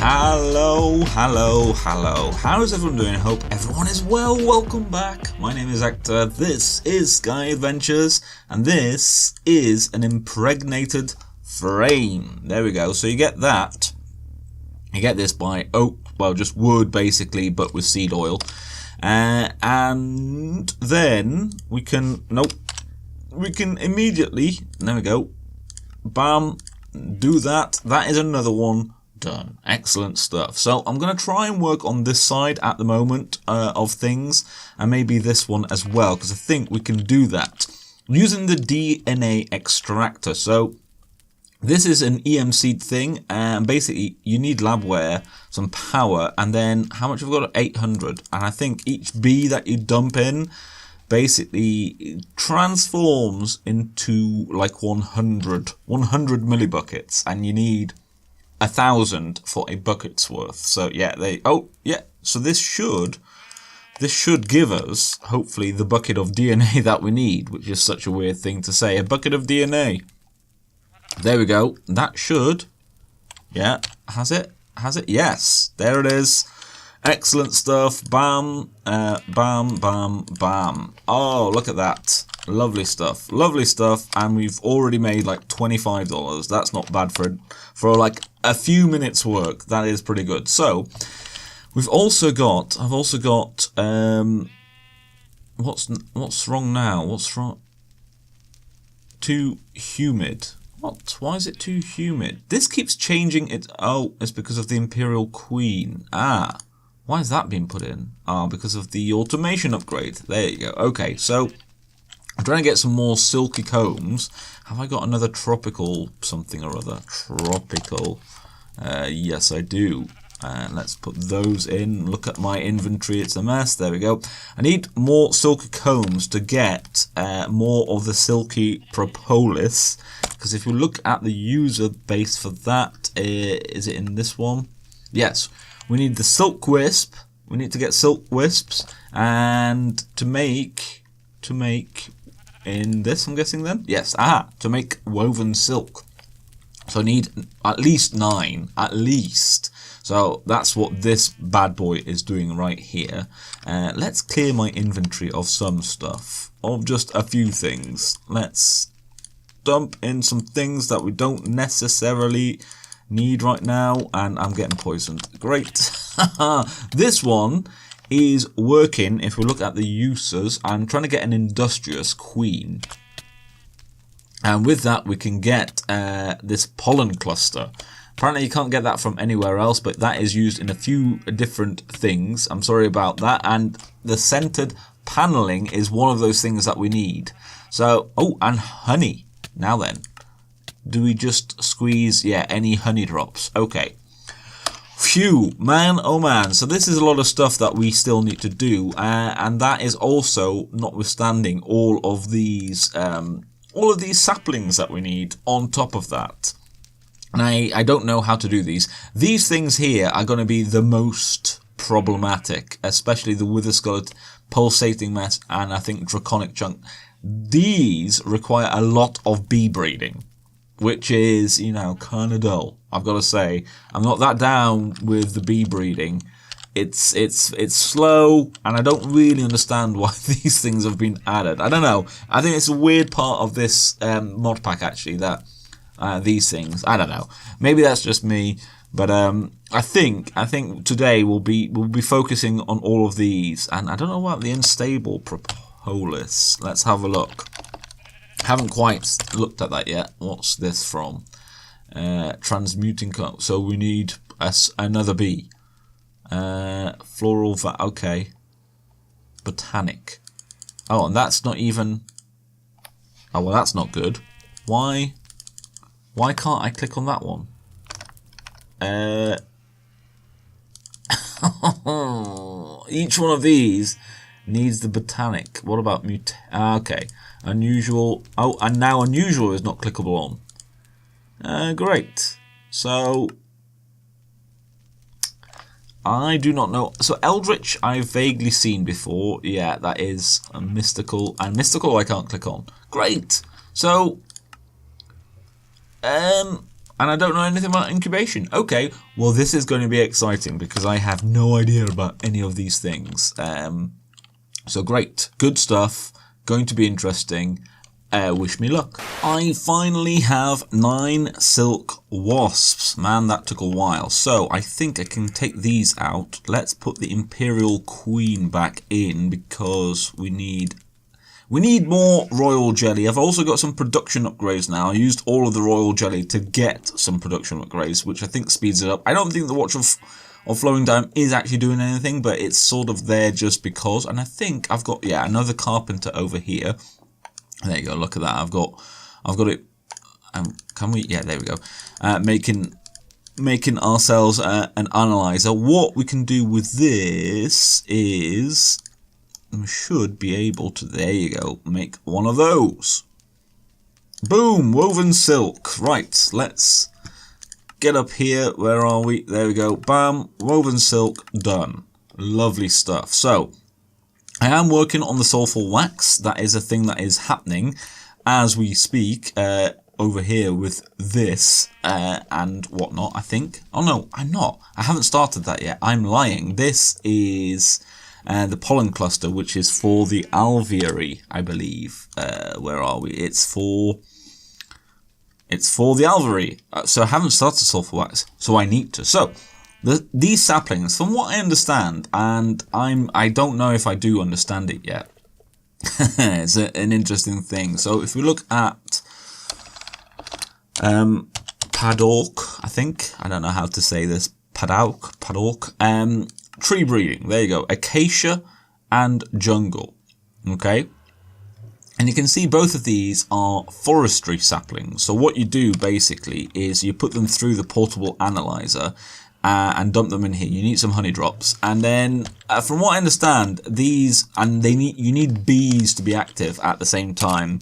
Hello. How is everyone doing? I hope everyone is well. Welcome back. My name is Ector. This is Sky Adventures, and this is an impregnated frame. There we go. So you get that. You get this by just wood basically, but with seed oil. And then we can immediately, there we go, bam, do that. That is another one done. Excellent stuff. So I'm going to try and work on this side at the moment of things, and maybe this one as well, because I think we can do that using the Dna Extractor. So this is an EMC thing, and basically you need labware, some power, and then how much have we got? 800. And I think each bee that you dump in basically transforms into like 100 millibuckets, and you need 1,000 for a bucket's worth. So yeah, so this should give us hopefully the bucket of DNA that we need, which is such a weird thing to say. A bucket of DNA. There we go. That should, yeah, has it? Yes, there it is. Excellent stuff. Bam, bam, bam, bam. Oh, look at that. Lovely stuff. And we've already made like $25. That's not bad for like a few minutes work. That is pretty good. So I've also got what's wrong now? What's wrong? Too humid. What? Why is it too humid? This keeps changing it. Oh, it's because of the Imperial Queen. Ah, why has that been put in? Ah, because of the automation upgrade. There you go. Okay, so I'm trying to get some more silky combs. Have I got another tropical something or other? Tropical. Yes, I do. Let's put those in. Look at my inventory. It's a mess. There we go. I need more silky combs to get more of the silky propolis. Because if you look at the user base for that, is it in this one? Yes. We need the silk wisp. We need to get silk wisps. And to make in this, I'm guessing then? Yes. To make woven silk. So I need at least 9. At least. So that's what this bad boy is doing right here. Let's clear my inventory of some stuff. Of just a few things. Let's dump in some things that we don't necessarily need right now. And I'm getting poisoned. Great. This one is working. If we look at the uses, I'm trying to get an industrious queen. And with that we can get this pollen cluster. Apparently you can't get that from anywhere else, but that is used in a few different things. I'm sorry about that. And the centered paneling is one of those things that we need. So, oh, and honey. Now then, do we just squeeze, yeah, any honey drops? Okay. Phew, man, oh man. So this is a lot of stuff that we still need to do. And that is also notwithstanding all of these saplings that we need on top of that. And I don't know how to do these. These things here are going to be the most problematic, especially the wither skeleton, pulsating mess, and I think draconic chunk. These require a lot of bee breeding, which is, you know, kind of dull. I've got to say, I'm not that down with the bee breeding. It's slow, and I don't really understand why these things have been added. I don't know. I think it's a weird part of this mod pack actually that these things. I don't know. Maybe that's just me, but I think today we'll be focusing on all of these. And I don't know about the unstable propolis. Let's have a look. Haven't quite looked at that yet. What's this from? Transmuting. So we need another bee. Floral. Okay. Botanic. Oh, and that's not even. Oh well, that's not good. Why can't I click on that one? Each one of these needs the botanic. What about okay. Unusual. Oh, and now unusual is not clickable on. Great. So I do not know. So Eldritch I've vaguely seen before. Yeah, that is a mystical. And mystical I can't click on. Great. So I And I don't know anything about incubation. Okay, well this is going to be exciting because I have no idea about any of these things. So great, good stuff, going to be interesting. Wish me luck. I finally have 9 silk wasps. Man, that took a while. So I think I can take these out. Let's put the Imperial Queen back in because we need more royal jelly. I've also got some production upgrades now. I used all of the royal jelly to get some production upgrades, which I think speeds it up. I don't think the Watch of Flowing Time is actually doing anything, but it's sort of there just because. And I think I've got, yeah, another carpenter over here. There you go, look at that. I've got it. Can we? Yeah, there we go. Making ourselves an analyzer. What we can do with this is we should be able to. There you go. Make one of those. Boom! Woven silk. Right. Let's get up here. Where are we? There we go. Bam! Woven silk. Done. Lovely stuff. So I am working on the soulful wax. That is a thing that is happening as we speak over here with this and whatnot, I think. Oh no, I'm not. I haven't started that yet. I'm lying. This is the Pollen Cluster, which is for the alveary, I believe. Where are we? It's for the alveary. So I haven't started soulful wax, so I need to. So these saplings, from what I understand, and I don't know if I do understand it yet. It's an interesting thing. So if we look at padauk, I think, I don't know how to say this, padauk, tree breeding. There you go, acacia and jungle. Okay, and you can see both of these are forestry saplings. So what you do basically is you put them through the portable analyzer. And dump them in here. You need some honey drops, and then from what I understand, these you need bees to be active at the same time,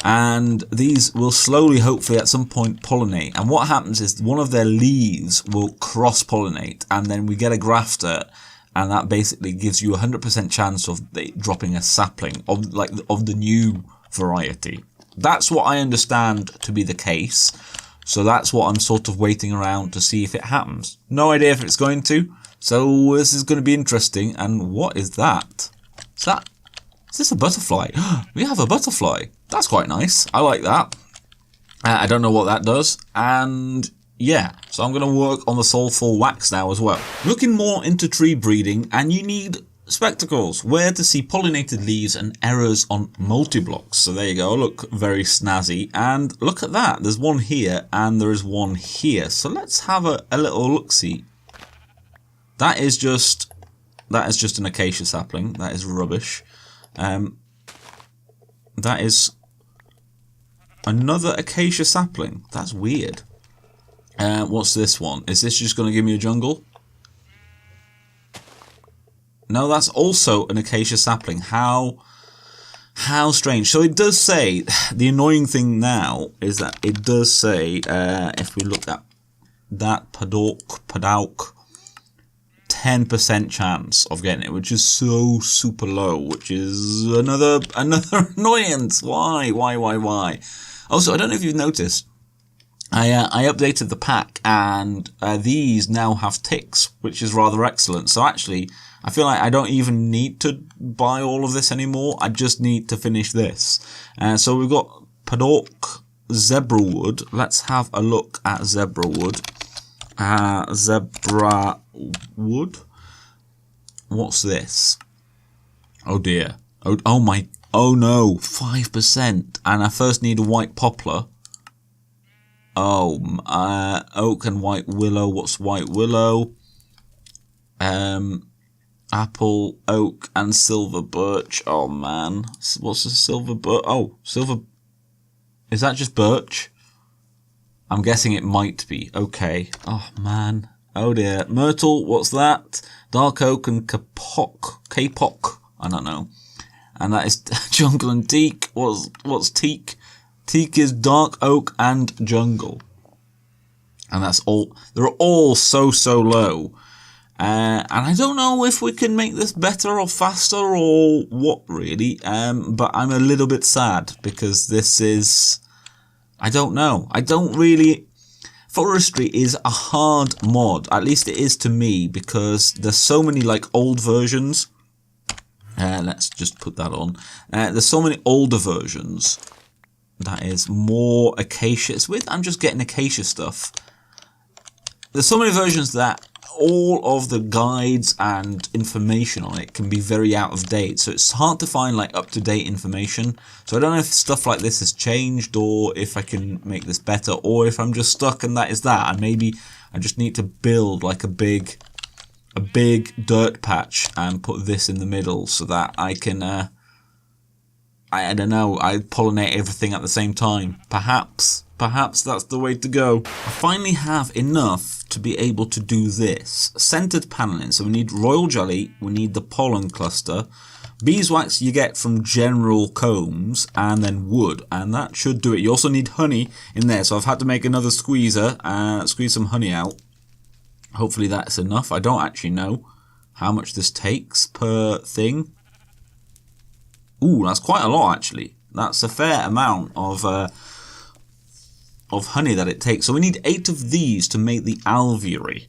and these will slowly, hopefully, at some point pollinate. And what happens is one of their leaves will cross pollinate, and then we get a grafter, and that basically gives you 100% chance of dropping a sapling of the new variety. That's what I understand to be the case. So that's what I'm sort of waiting around to see if it happens. No idea if it's going to. So this is going to be interesting. And what is that? Is this a butterfly? We have a butterfly. That's quite nice. I like that. I don't know what that does. And yeah, so I'm going to work on the soulful wax now as well. Looking more into tree breeding, and you need spectacles, where to see pollinated leaves and errors on multi-blocks. So there you go, look very snazzy. And look at that, there's one here and there is one here. So let's have a little look-see. That is just an acacia sapling. That is rubbish. That is another acacia sapling. That's weird. What's this one? Is this just going to give me a jungle? No, that's also an acacia sapling. How strange. So it does say, the annoying thing now is that it does say, if we look at that padauk, 10% chance of getting it, which is so super low, which is another annoyance. Why? Also, I don't know if you've noticed, I updated the pack, and these now have ticks, which is rather excellent. So actually, I feel like I don't even need to buy all of this anymore. I just need to finish this. So we've got padauk, Zebrawood. Let's have a look at Zebrawood. Zebrawood. What's this? Oh dear. Oh no. 5%. And I first need a white poplar. Oh, oak and white willow. What's white willow? Apple, oak, and silver birch. Oh man, what's a silver birch? Oh, silver. Is that just birch? I'm guessing it might be. Okay. Oh man. Oh dear. Myrtle. What's that? Dark oak and kapok. I don't know. And that is jungle and teak. What's teak? Teak is dark oak and jungle. And that's all. They're all so low. And I don't know if we can make this better or faster or what really, but I'm a little bit sad because this is, I don't know. I don't really, Forestry is a hard mod, at least it is to me, because there's so many like old versions. Let's just put that on. There's so many older versions that is more acacia. It's weird, I'm just getting acacia stuff. There's so many versions that all of the guides and information on it can be very out of date, so it's hard to find like up-to-date information. So I don't know if stuff like this has changed, or if I can make this better, or if I'm just stuck and that is that, and maybe I just need to build like a big dirt patch and put this in the middle so that I can I don't know, I pollinate everything at the same time. Perhaps that's the way to go. I finally have enough to be able to do this. Centered paneling, so we need royal jelly, we need the pollen cluster, beeswax you get from general combs, and then wood, and that should do it. You also need honey in there, so I've had to make another squeezer and squeeze some honey out. Hopefully that's enough. I don't actually know how much this takes per thing. Ooh, that's quite a lot actually. That's a fair amount of honey that it takes. So we need 8 of these to make the alveary.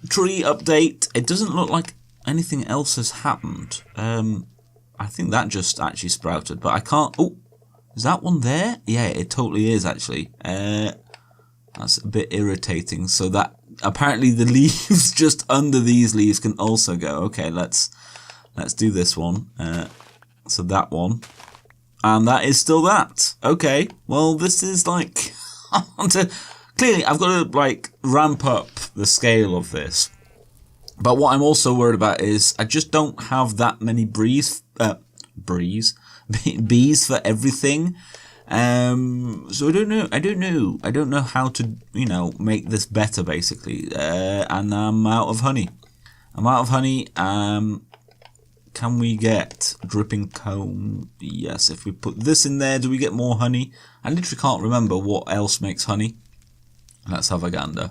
Tree update. It doesn't look like anything else has happened. I think that just actually sprouted, but I can't. Oh, is that one there? Yeah, it totally is actually. That's a bit irritating. So that apparently the leaves just under these leaves can also go. Okay, let's do this one. So that one. And that is still that. Okay, well this is like... Clearly I've got to like ramp up the scale of this. But what I'm also worried about is I just don't have that many bees for everything. So I don't know how to, make this better basically. And I'm out of honey. Can we get dripping comb? Yes, if we put this in there, do we get more honey? I literally can't remember what else makes honey. Let's have a gander.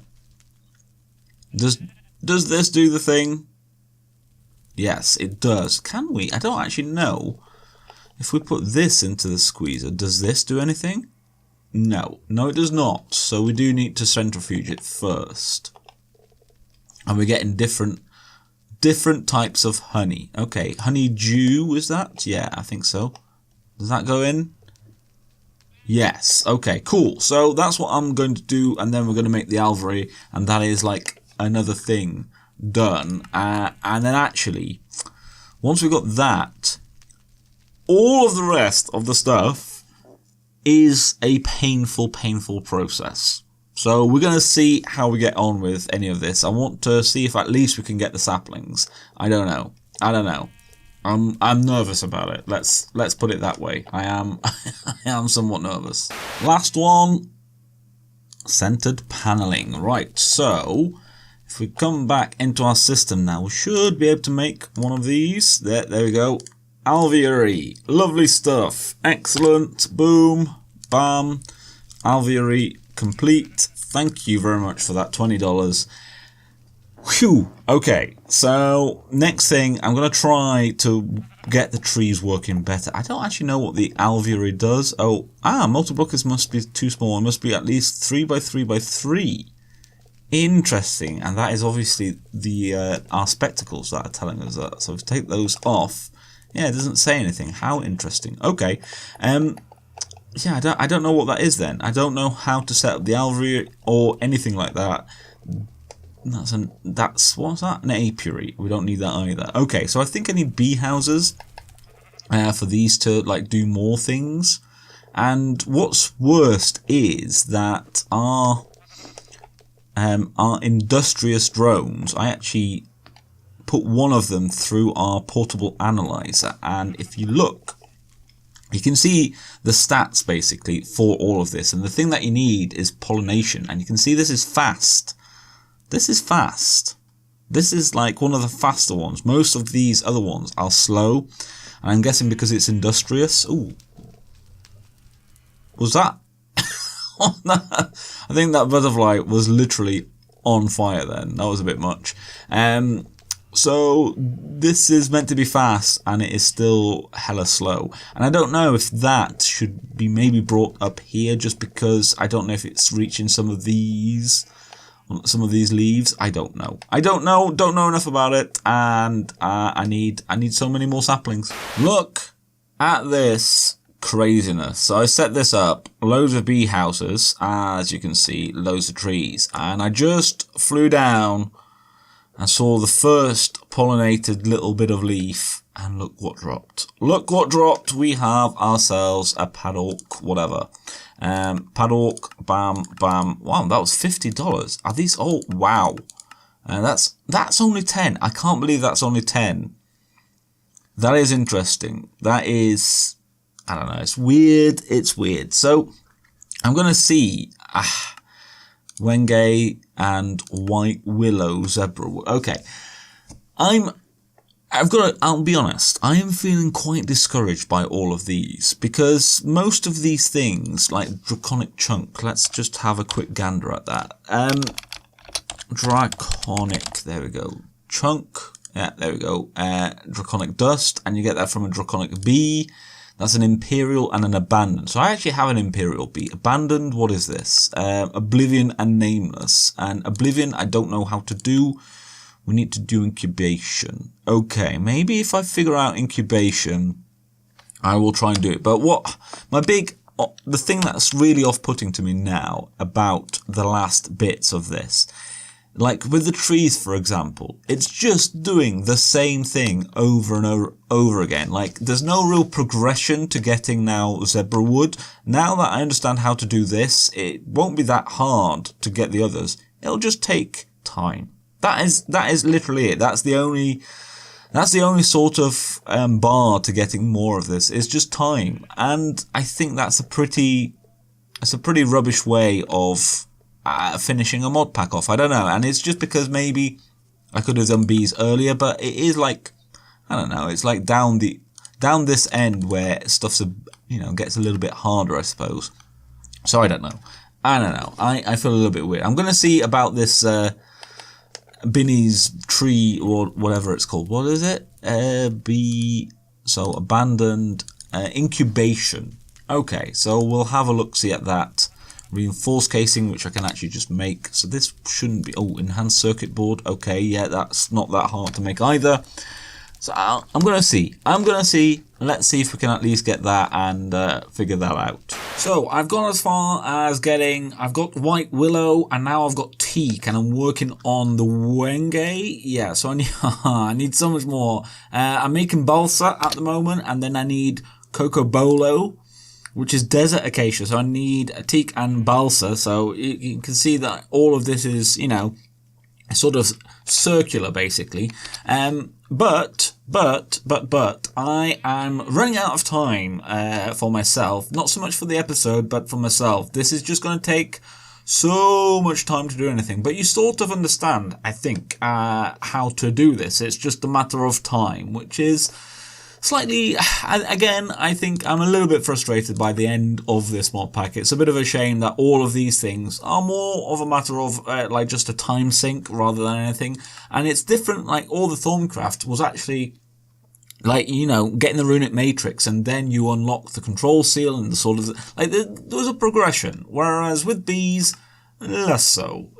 Does this do the thing? Yes, it does. Can we? I don't actually know. If we put this into the squeezer, does this do anything? No. No, it does not. So we do need to centrifuge it first. And we're getting different types of honey. Okay, honeydew, is that? Yeah, I think so. Does that go in? Yes. Okay, cool. So that's what I'm going to do, and then we're going to make the alveary, and that is like another thing done. And then actually, once we've got that, all of the rest of the stuff is a painful process. So we're going to see how we get on with any of this. I want to see if at least we can get the saplings. I don't know. I'm nervous about it. Let's put it that way. I am somewhat nervous. Last one, centered paneling. Right. So if we come back into our system now, we should be able to make one of these. There we go. Alveary. Lovely stuff. Excellent. Boom. Bam. Alveary complete. Thank you very much for that $20. Whew. Okay, so next thing, I'm going to try to get the trees working better. I don't actually know what the alveary does. Multi-blockers must be too small. It must be at least 3x3x3. Interesting, and that is obviously the our spectacles that are telling us that. So if we take those off, yeah, it doesn't say anything. How interesting. Okay, yeah, I don't know what that is then. I don't know how to set up the alveary or anything like that. That's what's that? An apiary. We don't need that either. Okay, so I think I need bee houses for these to like do more things. And what's worst is that our industrious drones, I actually put one of them through our portable analyzer, and if you look, you can see the stats basically for all of this, and the thing that you need is pollination, and you can see this is fast. This is fast. This is like one of the faster ones. Most of these other ones are slow, and I'm guessing because it's industrious. Ooh. Was that? I think that butterfly was literally on fire then. That was a bit much. So this is meant to be fast, and it is still hella slow. And I don't know if that should be maybe brought up here, just because I don't know if it's reaching some of these leaves. I don't know. Don't know enough about it, and I need so many more saplings. Look at this craziness. So I set this up, loads of bee houses, as you can see, loads of trees, and I just flew down and saw the first pollinated little bit of leaf, and look what dropped. Look what dropped. We have ourselves a padauk, whatever. Padauk, bam, bam. Wow, that was $50. Are these all? Wow. That's only 10. I can't believe that's only 10. That is interesting. That is, I don't know. It's weird. It's weird. So I'm gonna see. Wenge and White Willow Zebrawood. Okay. I'll be honest, I am feeling quite discouraged by all of these, because most of these things, like Draconic Chunk, let's just have a quick gander at that. Draconic, there we go. Chunk, yeah, there we go. Draconic Dust, and you get that from a Draconic Bee. That's an Imperial and an Abandoned. So I actually have an Imperial Bee. Abandoned, what is this? Oblivion and Nameless. And Oblivion, I don't know how to do. We need to do incubation. Okay, maybe if I figure out incubation, I will try and do it. But the thing that's really off-putting to me now about the last bits of this, like with the trees, for example, it's just doing the same thing over and over again. Like, there's no real progression to getting now Zebrawood. Now that I understand how to do this, it won't be that hard to get the others. It'll just take time. That is literally it. That's the only sort of bar to getting more of this. It's just time, and I think that's a pretty rubbish way of finishing a mod pack off. I don't know, and it's just because maybe I could have done bees earlier, but it is like, I don't know. It's like down this end where stuff's gets a little bit harder, I suppose. So I don't know. I feel a little bit weird. I'm gonna see about this. Binny's tree, or whatever it's called. What is it? So abandoned incubation. Okay, so we'll have a look-see at that. Reinforced casing, which I can actually just make. So this shouldn't be. Oh, enhanced circuit board. Okay, yeah, that's not that hard to make either. So I'm gonna see. Let's see if we can at least get that and figure that out. So I've gone as far as I've got White Willow, and now I've got Teak, and I'm working on the Wenge. Yeah, so I need so much more. I'm making Balsa at the moment, and then I need Cocobolo, which is desert acacia. So I need Teak and Balsa. So you can see that all of this is, sort of circular, basically. But I am running out of time for myself. Not so much for the episode, but for myself. This is just going to take so much time to do anything. But you sort of understand, I think, how to do this. It's just a matter of time, which is slightly, again, I think I'm a little bit frustrated by the end of this mod pack. It's a bit of a shame that all of these things are more of a matter of like just a time sink rather than anything. And it's different, like all the Thorncraft was actually like, getting the runic matrix, and then you unlock the control seal and the sort of, like there was a progression. Whereas with bees, less so.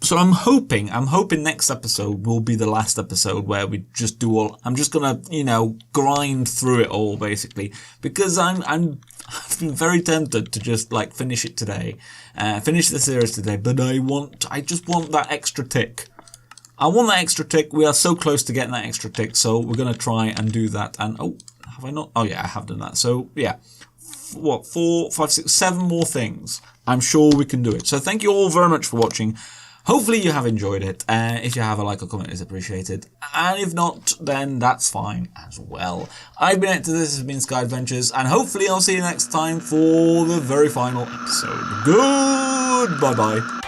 So I'm hoping next episode will be the last episode where we just do all. I'm just gonna, grind through it all basically, because I've been very tempted to just like finish it today, finish the series today. But I just want that extra tick. I want that extra tick. We are so close to getting that extra tick, so we're gonna try and do that. And have I not? Oh yeah, I have done that. So yeah, 4, 5, 6, 7 more things. I'm sure we can do it. So thank you all very much for watching. Hopefully you have enjoyed it. If you have, a like or comment is appreciated. And if not, then that's fine as well. I've been Ector, this has been Sky Adventures, and hopefully I'll see you next time for the very final episode. Goodbye bye.